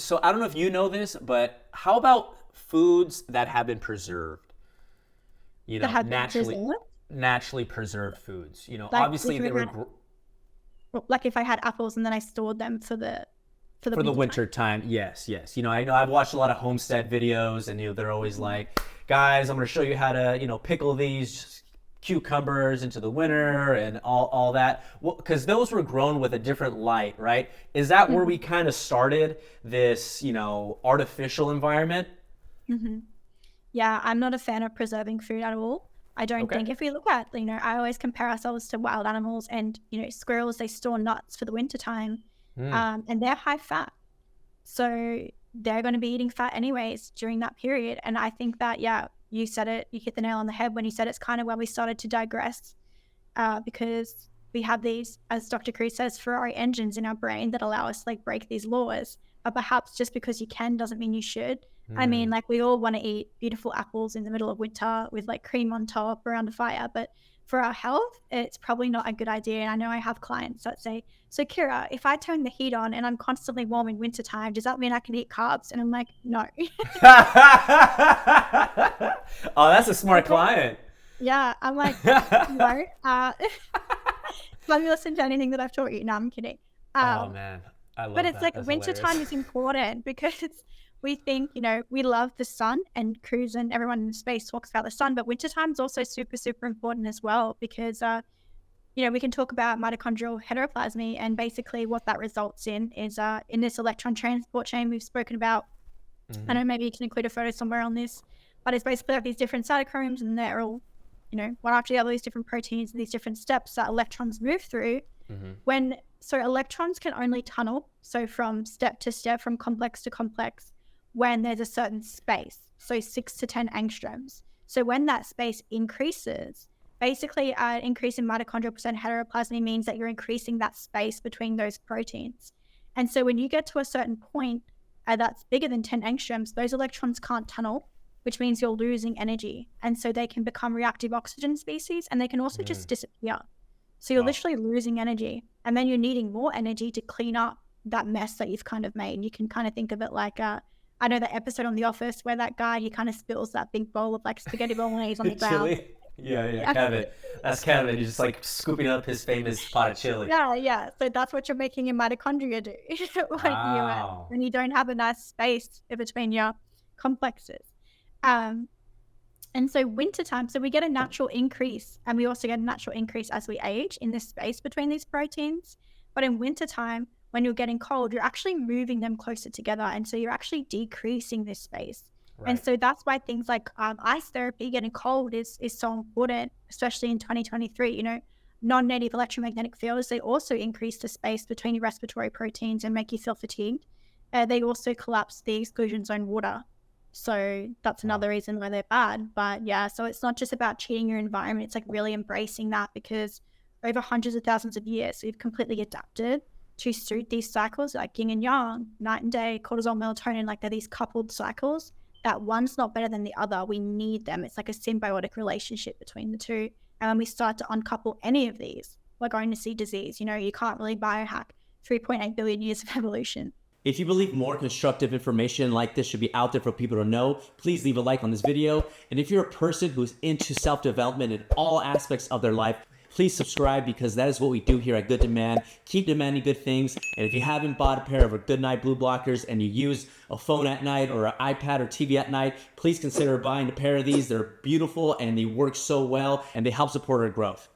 So I don't know if you know this, but how about foods that have been preserved? That had been Naturally, preserved. naturally preserved foods. Like Obviously if we they were had, like if I had apples and then I stored them for the for the winter time. winter time. Yes, yes. I know I've watched a lot of homestead videos, and they're always like, guys, I'm going to show you how to pickle these cucumbers into the winter and all that, because those were grown with a different light, right? Is that where we Hmm. kind of started this artificial environment? Hmm. Yeah, I'm not a fan of preserving food at all. I don't Okay. think if we look at, I always compare ourselves to wild animals and, squirrels, they store nuts for the winter time, Mm. and they're high fat. So they're going to be eating fat anyways during that period. And I think that, yeah, you said it, you hit the nail on the head when you said it's kind of where we started to digress, because we have these, as Dr. Cruz says, Ferrari engines in our brain that allow us to break these laws. But perhaps just because you can doesn't mean you should. I mean, Mm. we all want to eat beautiful apples in the middle of winter with cream on top around a fire, but for our health, it's probably not a good idea. And I know I have clients that say, so Kira, if I turn the heat on and I'm constantly warm in wintertime, does that mean I can eat carbs? And I'm like, no. Oh, that's a smart client. Yeah, I'm like, no. Have you listened to anything that I've taught you? No, I'm kidding. Oh Um, man, I but love it's that. like That's winter hilarious. time is important because we think, we love the sun, and Cruz and everyone in space talks about the sun, but winter time is also super, super important as well because, we can talk about mitochondrial heteroplasmy, and basically what that results in is in this electron transport chain we've spoken about. I Hmm. know maybe you can include a photo somewhere on this, but it's basically like these different cytochromes, and they're all, one after the other, these different proteins and these different steps that electrons move through. Hmm. So electrons can only tunnel, so from step to step, from complex to complex, when there's a certain space, so 6 to 10 angstroms. So when that space increases, basically an increase in mitochondrial percent heteroplasmy means that you're increasing that space between those proteins. And so when you get to a certain point that's bigger than 10 angstroms, those electrons can't tunnel, which means you're losing energy. And so they can become reactive oxygen species, and they can also Mm. just disappear. So you're Wow. literally losing energy, and then you're needing more energy to clean up that mess that you've kind of made. You can kind of think of it like, I know that episode on The Office where that guy, he kind of spills that big bowl of spaghetti bolognese on the ground. Chili. Yeah, yeah, Yeah, Kevin. That's Kevin. He's just like scooping up his famous pot of chili. yeah, yeah. So that's what you're making your mitochondria do Wow. when you don't have a nice space in between your complexes. Um, And so wintertime, so we get a natural increase, and we also get a natural increase as we age in this space between these proteins. But in wintertime, when you're getting cold, you're actually moving them closer together. And so you're actually decreasing this space. And Right. so that's why things like ice therapy, getting cold, is so important, especially in 2023. Non-native electromagnetic fields, they also increase the space between your respiratory proteins and make you feel fatigued. They also collapse the exclusion zone water. So that's Wow. another reason why they're bad. But yeah, so it's not just about cheating your environment. It's really embracing that, because over hundreds of thousands of years, we've completely adapted to suit these cycles like yin and yang, night and day, cortisol, melatonin. They're these coupled cycles that one's not better than the other. We need them. It's like a symbiotic relationship between the two. And when we start to uncouple any of these, we're going to see disease. You can't really biohack 3.8 billion years of evolution. If you believe more constructive information like this should be out there for people to know, please leave a like on this video. And if you're a person who's into self-development in all aspects of their life, please subscribe, because that is what we do here at Good Demand. Keep demanding good things. And if you haven't bought a pair of our Good Night Blue Blockers and you use a phone at night or an iPad or TV at night, please consider buying a pair of these. They're beautiful and they work so well and they help support our growth.